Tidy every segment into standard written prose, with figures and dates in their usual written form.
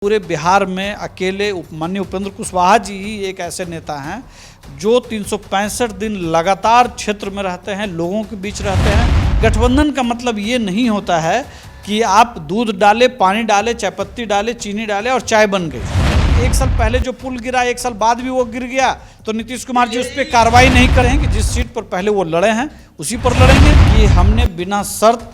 पूरे बिहार में अकेले माननीय उपेंद्र कुशवाहा जी ही एक ऐसे नेता हैं जो 365 दिन लगातार क्षेत्र में रहते हैं, लोगों के बीच रहते हैं। गठबंधन का मतलब ये नहीं होता है कि आप दूध डाले, पानी डाले, चायपत्ती डाले, चीनी डाले और चाय बन गई। एक साल पहले जो पुल गिरा, एक साल बाद भी वो गिर गया, तो नीतीश कुमार जी उस पर कार्रवाई नहीं करेंगे। जिस सीट पर पहले वो लड़े हैं उसी पर लड़ेंगे। कि हमने बिना शर्त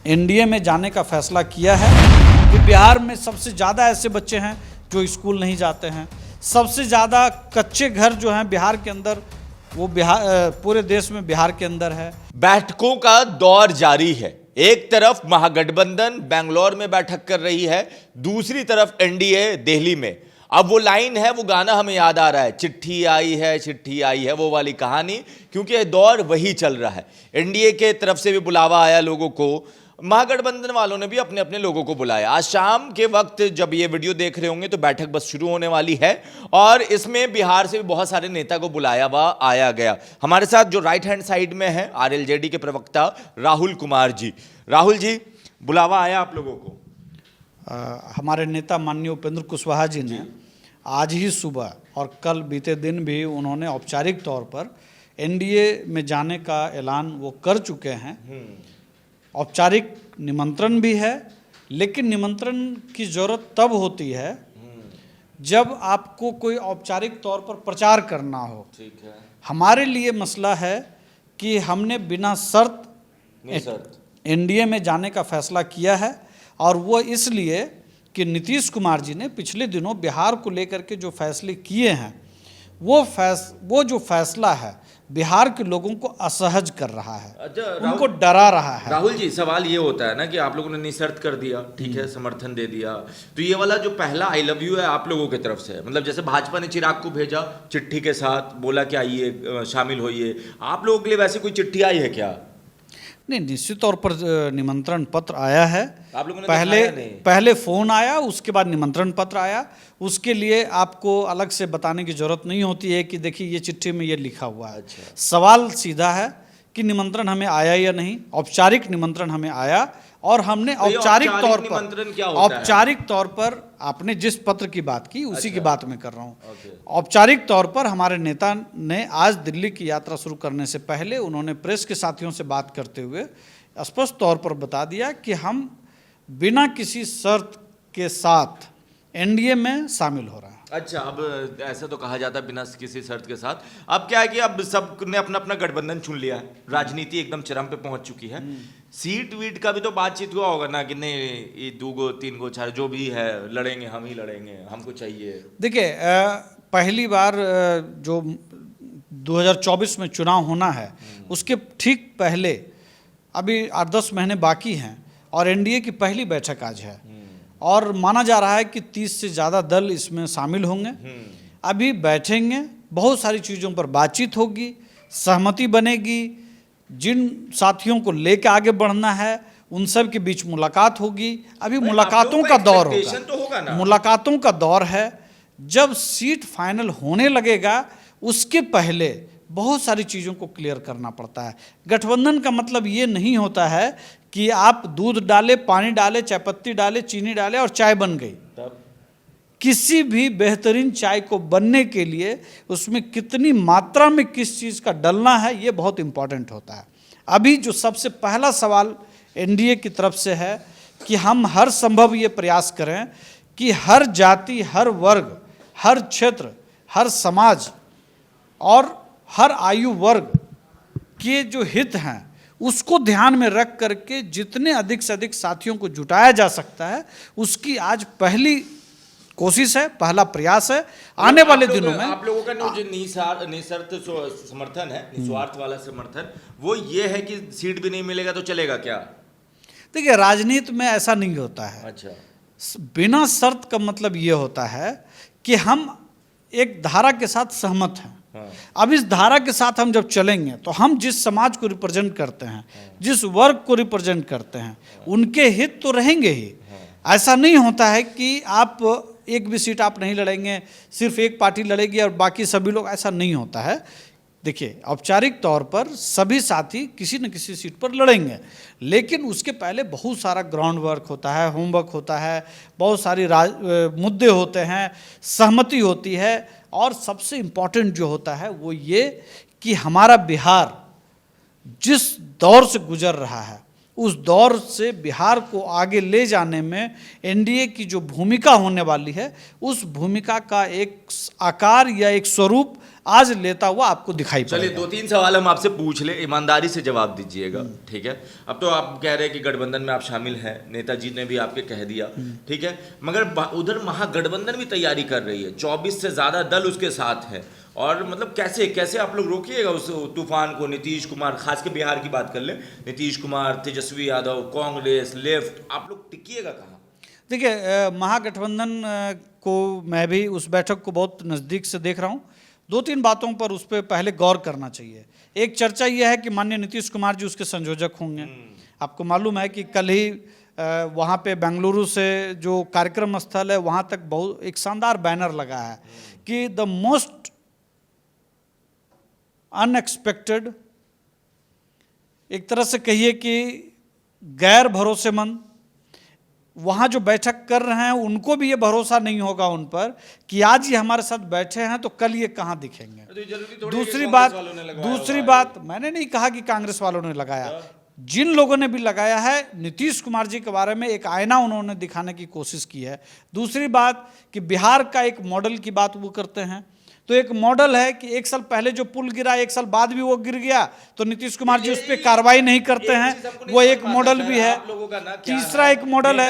एनडीए में जाने का फैसला किया है। कि बिहार में सबसे ज़्यादा ऐसे बच्चे हैं जो स्कूल नहीं जाते हैं, सबसे ज़्यादा कच्चे घर जो हैं बिहार के अंदर, वो पूरे देश में बिहार के अंदर है। बैठकों का दौर जारी है। एक तरफ महागठबंधन बेंगलोर में बैठक कर रही है, दूसरी तरफ एनडीए दिल्ली में। अब वो लाइन है, वो गाना हमें याद आ रहा है, चिट्ठी आई है, चिट्ठी आई है, वो वाली कहानी, क्योंकि दौर वही चल रहा है। एनडीए के तरफ से भी बुलावा आया लोगों को, महागठबंधन वालों ने भी अपने अपने लोगों को बुलाया। आज शाम के वक्त जब ये वीडियो देख रहे होंगे तो बैठक बस शुरू होने वाली है और इसमें बिहार से भी बहुत सारे नेता को बुलाया हुआ आया गया। हमारे साथ जो राइट हैंड साइड में है आरएलजेडी के प्रवक्ता राहुल कुमार जी। राहुल जी, बुलावा आया आप लोगों को? हमारे नेता माननीय उपेंद्र कुशवाहा जी ने आज ही सुबह और कल बीते दिन भी उन्होंने औपचारिक तौर पर एनडीए में जाने का ऐलान वो कर चुके हैं। औपचारिक निमंत्रण भी है, लेकिन निमंत्रण की ज़रूरत तब होती है जब आपको कोई औपचारिक तौर पर प्रचार करना हो। ठीक है। हमारे लिए मसला है कि हमने बिना शर्त एनडीए में जाने का फैसला किया है, और वो इसलिए कि नीतीश कुमार जी ने पिछले दिनों बिहार को लेकर के जो फैसले किए हैं, वो जो फैसला है बिहार के लोगों को असहज कर रहा है, उनको डरा रहा है। राहुल जी, सवाल ये होता है ना कि आप लोगों ने निशर्त कर दिया, ठीक है, समर्थन दे दिया, तो ये वाला जो पहला आई लव यू है आप लोगों की तरफ से, मतलब जैसे भाजपा ने चिराग को भेजा चिट्ठी के साथ, बोला कि आइए शामिल होइए, आप लोगों के लिए वैसे कोई चिट्ठी आई है क्या? नहीं, निश्चित तौर पर निमंत्रण पत्र आया है। आप लोगों ने पहले फ़ोन आया, उसके बाद निमंत्रण पत्र आया। उसके लिए आपको अलग से बताने की ज़रूरत नहीं होती है कि देखिए ये चिट्ठी में ये लिखा हुआ है। अच्छा। सवाल सीधा है कि निमंत्रण हमें आया या नहीं। औपचारिक निमंत्रण हमें आया और हमने औपचारिक तौर पर आपने जिस पत्र की बात की उसी की बात मैं कर रहा हूँ। औपचारिक तौर पर हमारे नेता ने आज दिल्ली की यात्रा शुरू करने से पहले उन्होंने प्रेस के साथियों से बात करते हुए स्पष्ट तौर पर बता दिया कि हम बिना किसी शर्त के साथ एनडीए में शामिल हो रहे हैं। अच्छा, अब ऐसा तो कहा जाता है बिना किसी शर्त के साथ। अब क्या है कि अब सब ने अपना अपना गठबंधन चुन लिया है, राजनीति एकदम चरम पे पहुंच चुकी है। सीट वीट का भी तो बातचीत हुआ होगा ना कि नहीं, ये 2 गो 3 गो 4 जो भी है लड़ेंगे, हम ही लड़ेंगे, हमको चाहिए। देखिए, पहली बार जो 2024 में चुनाव होना है उसके ठीक पहले अभी 8-10 महीने बाकी हैं और एनडीए की पहली बैठक आज है और माना जा रहा है कि 30 से ज़्यादा दल इसमें शामिल होंगे। अभी बैठेंगे, बहुत सारी चीज़ों पर बातचीत होगी, सहमति बनेगी, जिन साथियों को लेकर आगे बढ़ना है उन सब के बीच मुलाकात होगी। अभी मुलाकातों का दौर होगा, मुलाकातों का दौर है। जब सीट फाइनल होने लगेगा उसके पहले बहुत सारी चीज़ों को क्लियर करना पड़ता है। गठबंधन का मतलब ये नहीं होता है कि आप दूध डाले, पानी डाले, चायपत्ती डाले, चीनी डाले और चाय बन गई। किसी भी बेहतरीन चाय को बनने के लिए उसमें कितनी मात्रा में किस चीज़ का डलना है ये बहुत इम्पॉर्टेंट होता है। अभी जो सबसे पहला सवाल एनडीए की तरफ से है कि हम हर संभव ये प्रयास करें कि हर जाति, हर वर्ग, हर क्षेत्र, हर समाज और हर आयु वर्ग के जो हित हैं उसको ध्यान में रख करके जितने अधिक से अधिक साथियों को जुटाया जा सकता है उसकी आज पहली कोशिश है, पहला प्रयास है। आने वाले दिनों में आप लोगों का जो निशर्त समर्थन है, निस्वार्थ वाला समर्थन, वो ये है कि सीट भी नहीं मिलेगा तो चलेगा क्या? देखिए, राजनीति में ऐसा नहीं होता है। अच्छा। बिना शर्त का मतलब ये होता है कि हम एक धारा के साथ सहमत हैं। अब इस धारा के साथ हम जब चलेंगे तो हम जिस समाज को रिप्रेजेंट करते हैं, जिस वर्ग को रिप्रेजेंट करते हैं, उनके हित तो रहेंगे ही। ऐसा नहीं होता है कि आप एक भी सीट आप नहीं लड़ेंगे, सिर्फ एक पार्टी लड़ेगी और बाकी सभी लोग, ऐसा नहीं होता है। देखिए, औपचारिक तौर पर सभी साथी किसी न किसी सीट पर लड़ेंगे, लेकिन उसके पहले बहुत सारा ग्राउंड वर्क होता है, होमवर्क होता है, बहुत सारी मुद्दे होते हैं, सहमति होती है, और सबसे इम्पॉर्टेंट जो होता है वो ये कि हमारा बिहार जिस दौर से गुजर रहा है उस दौर से बिहार को आगे ले जाने में एनडीए की जो भूमिका होने वाली है उस भूमिका का एक आकार या एक स्वरूप आज लेता हुआ आपको दिखाई पड़ेगा। चलिए 2-3 सवाल हम आपसे पूछ ले, ईमानदारी से जवाब दीजिएगा, ठीक है। अब तो आप कह रहे हैं कि गठबंधन में आप शामिल हैं, नेताजी ने भी आपके कह दिया, ठीक है, मगर उधर महागठबंधन भी तैयारी कर रही है, 24 से ज्यादा दल उसके साथ है, और मतलब कैसे कैसे आप लोग रोकिएगा उस तूफान को? नीतीश कुमार, खास के बिहार की बात कर ले, नीतीश कुमार, तेजस्वी यादव, कांग्रेस, लेफ्ट, आप लोग टिकिएगा कहाँ? देखिए, महागठबंधन को मैं भी उस बैठक को बहुत नज़दीक से देख रहा हूँ। 2-3 बातों पर उस पर पहले गौर करना चाहिए। एक चर्चा यह है कि माननीय नीतीश कुमार जी उसके संयोजक होंगे। आपको मालूम है कि कल ही वहाँ पे बेंगलुरु से जो कार्यक्रम स्थल है वहाँ तक बहुत एक शानदार बैनर लगा है कि द मोस्ट अनएक्सपेक्टेड, एक तरह से कहिए कि गैर भरोसेमंद, वहाँ जो बैठक कर रहे हैं उनको भी ये भरोसा नहीं होगा उन पर कि आज ये हमारे साथ बैठे हैं तो कल ये कहाँ दिखेंगे। दूसरी बात मैंने नहीं कहा कि कांग्रेस वालों ने लगाया, जिन लोगों ने भी लगाया है नीतीश कुमार जी के बारे में एक आईना उन्होंने दिखाने की कोशिश की है। दूसरी बात कि बिहार का एक मॉडल की बात वो करते हैं, तो एक मॉडल है कि 1 साल पहले जो पुल गिरा 1 साल बाद भी वो गिर गया तो नीतीश कुमार जी उस पर कार्रवाई नहीं करते हैं, वो एक मॉडल भी है। तीसरा एक मॉडल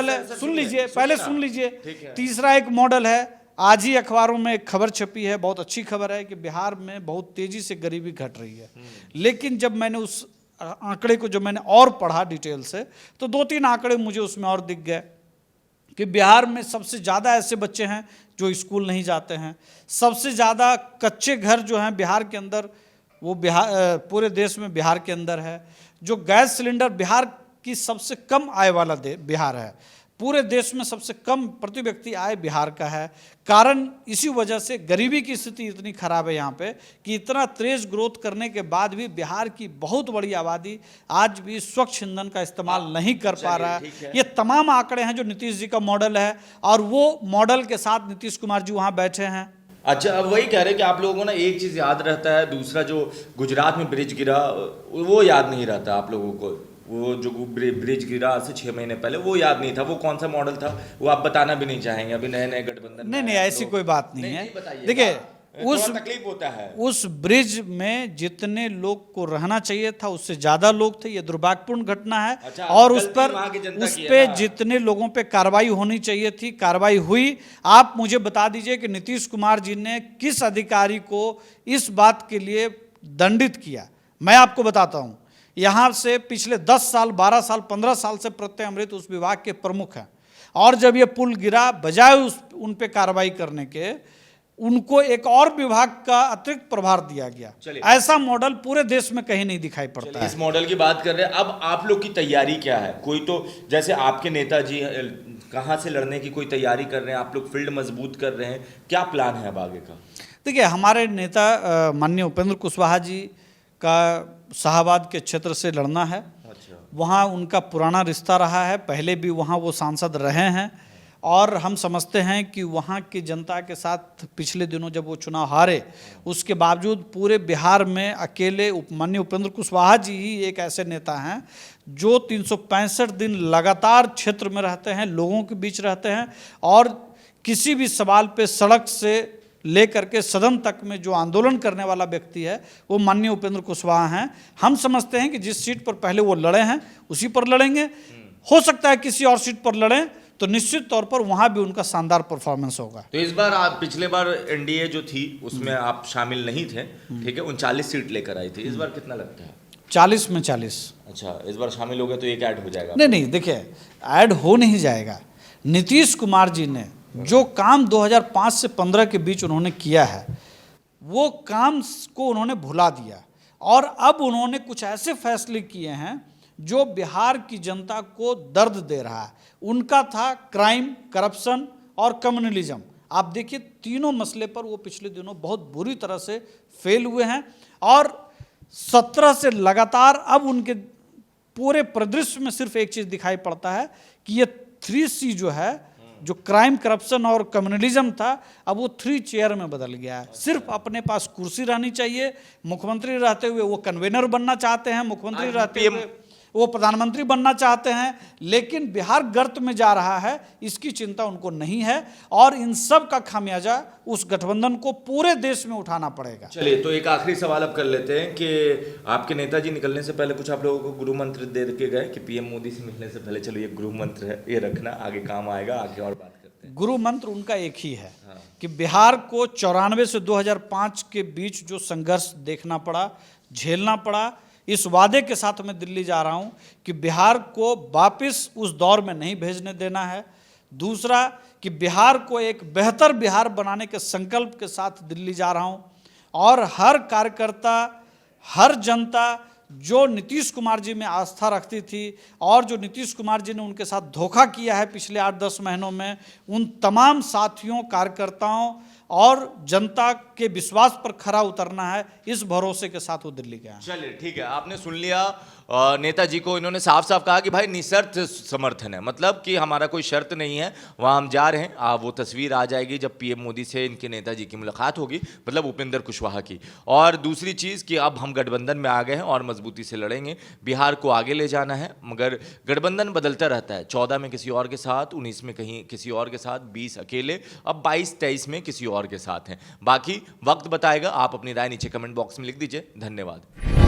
है, सुन लीजिए, पहले सुन लीजिए। तीसरा एक मॉडल है, आज ही अखबारों में एक खबर छपी है, बहुत अच्छी खबर है कि बिहार में बहुत तेजी से गरीबी घट रही है, लेकिन जब मैंने उस आंकड़े को मैंने और पढ़ा डिटेल से तो 2-3 आंकड़े मुझे उसमें और दिख गए कि बिहार में सबसे ज़्यादा ऐसे बच्चे हैं जो स्कूल नहीं जाते हैं, सबसे ज़्यादा कच्चे घर जो हैं बिहार के अंदर वो पूरे देश में बिहार के अंदर है, जो गैस सिलेंडर बिहार की सबसे कम आय वाला बिहार है, पूरे देश में सबसे कम प्रति व्यक्ति आय बिहार का है। कारण इसी वजह से गरीबी की स्थिति इतनी खराब है यहाँ पे कि इतना तेज ग्रोथ करने के बाद भी बिहार की बहुत बड़ी आबादी आज भी स्वच्छ ईंधन का इस्तेमाल नहीं कर पा रहा है। ये तमाम आंकड़े हैं जो नीतीश जी का मॉडल है और वो मॉडल के साथ नीतीश कुमार जी वहाँ बैठे हैं। अच्छा, अब वही कह रहे हैं कि आप लोगों को ना एक चीज़ याद रहता है, दूसरा जो गुजरात में ब्रिज गिरा वो याद नहीं रहता आप लोगों को। वो जो ब्रिज गिरा से 6 महीने पहले वो याद नहीं था, वो कौन सा मॉडल था वो आप बताना भी नहीं चाहेंगे, अभी नए नए गठबंधन। नहीं, ऐसी कोई बात नहीं है। देखिए, उस तकलीफ होता है, उस ब्रिज में जितने लोग को रहना चाहिए था उससे ज्यादा लोग थे, ये दुर्भाग्यपूर्ण घटना है। अच्छा, और उस पे जितने लोगों पे कार्रवाई होनी चाहिए थी कार्रवाई हुई। आप मुझे बता दीजिए कि नीतीश कुमार जी ने किस अधिकारी को इस बात के लिए दंडित किया। मैं आपको बताता हूं, यहाँ से पिछले 10 साल 12 साल 15 साल से प्रत्यय अमृत उस विभाग के प्रमुख हैं, और जब ये पुल गिरा बजाय उन पे कार्रवाई करने के उनको एक और विभाग का अतिरिक्त प्रभार दिया गया। ऐसा मॉडल पूरे देश में कहीं नहीं दिखाई पड़ता है। इस मॉडल की बात कर रहे हैं, अब आप लोग की तैयारी क्या है? कोई तो जैसे आपके नेताजी कहाँ से लड़ने की कोई तैयारी कर रहे हैं, आप लोग फील्ड मजबूत कर रहे हैं, क्या प्लान है अब आगे का? देखिए, हमारे नेता माननीय उपेंद्र कुशवाहा जी का शाहबाद के क्षेत्र से लड़ना है। अच्छा। वहाँ उनका पुराना रिश्ता रहा है, पहले भी वहाँ वो सांसद रहे हैं, और हम समझते हैं कि वहाँ की जनता के साथ पिछले दिनों जब वो चुनाव हारे उसके बावजूद पूरे बिहार में अकेले माननीय उपेंद्र कुशवाहा जी ही एक ऐसे नेता हैं जो 365 दिन लगातार क्षेत्र में रहते हैं, लोगों के बीच रहते हैं, और किसी भी सवाल पे सड़क से लेकर के सदन तक में जो आंदोलन करने वाला व्यक्ति है वो माननीय उपेंद्र कुशवाहा हैं। हम समझते हैं कि जिस सीट पर पहले वो लड़े हैं उसी पर लड़ेंगे, हो सकता है किसी और सीट पर लड़ें तो निश्चित तौर पर वहां भी उनका शानदार परफॉर्मेंस होगा। तो इस बार आप, पिछले बार एनडीए जो थी उसमें आप शामिल नहीं थे, ठीक है, 39 सीट लेकर आई थी, इस बार कितना लगता है? 40 में 40। अच्छा, इस बार शामिल हो गए तो एक ऐड हो जाएगा? नहीं, देखिए, ऐड हो नहीं जाएगा। नीतीश कुमार जी ने जो काम 2005 से 15 के बीच उन्होंने किया है वो काम को उन्होंने भुला दिया, और अब उन्होंने कुछ ऐसे फैसले किए हैं जो बिहार की जनता को दर्द दे रहा है। उनका था क्राइम, करप्शन और कम्युनलिज्म। आप देखिए तीनों मसले पर वो पिछले दिनों बहुत बुरी तरह से फेल हुए हैं और 17 से लगातार अब उनके पूरे परिदृश्य में सिर्फ एक चीज दिखाई पड़ता है कि ये 3C जो है, जो क्राइम, करप्शन और कम्युनलिज्म था, अब वो 3 चेयर में बदल गया है। सिर्फ अपने पास कुर्सी रहनी चाहिए, मुख्यमंत्री रहते हुए वो कन्वेनर बनना चाहते हैं, मुख्यमंत्री रहते हुए वो प्रधानमंत्री बनना चाहते हैं, लेकिन बिहार गर्त में जा रहा है इसकी चिंता उनको नहीं है और इन सब का खामियाजा उस गठबंधन को पूरे देश में उठाना पड़ेगा। चलिए, तो एक आखिरी सवाल अब कर लेते हैं कि आपके नेताजी निकलने से पहले कुछ आप लोगों को गुरु मंत्र दे के गए कि पीएम मोदी से मिलने से पहले चलो ये गुरु मंत्र है, ये रखना, आगे काम आएगा, आगे और बात करते हैं। गुरु मंत्र उनका एक ही है कि बिहार को 94 से 2005 के बीच जो संघर्ष देखना पड़ा, झेलना पड़ा, इस वादे के साथ मैं दिल्ली जा रहा हूं कि बिहार को वापस उस दौर में नहीं भेजने देना है। दूसरा कि बिहार को एक बेहतर बिहार बनाने के संकल्प के साथ दिल्ली जा रहा हूं और हर कार्यकर्ता, हर जनता जो नीतीश कुमार जी में आस्था रखती थी और जो नीतीश कुमार जी ने उनके साथ धोखा किया है पिछले 8-10 महीनों में, उन तमाम साथियों, कार्यकर्ताओं और जनता के विश्वास पर खरा उतरना है, इस भरोसे के साथ वो दिल्ली गया। चलिए ठीक है, आपने सुन लिया नेताजी को। इन्होंने साफ साफ कहा कि भाई निशर्त समर्थन है, मतलब कि हमारा कोई शर्त नहीं है, वहाँ हम जा रहे हैं। वो तस्वीर आ जाएगी जब पीएम मोदी से इनके नेताजी की मुलाकात होगी, मतलब उपेंद्र कुशवाहा की। और दूसरी चीज़ कि अब हम गठबंधन में आ गए हैं और मजबूती से लड़ेंगे, बिहार को आगे ले जाना है। मगर गठबंधन बदलता रहता है, 14 में किसी और के साथ, 19 में कहीं किसी और के साथ, 20 अकेले, अब 22-23 में किसी और के साथ हैं। बाकी वक्त बताएगा। आप अपनी राय नीचे कमेंट बॉक्स में लिख दीजिए। धन्यवाद।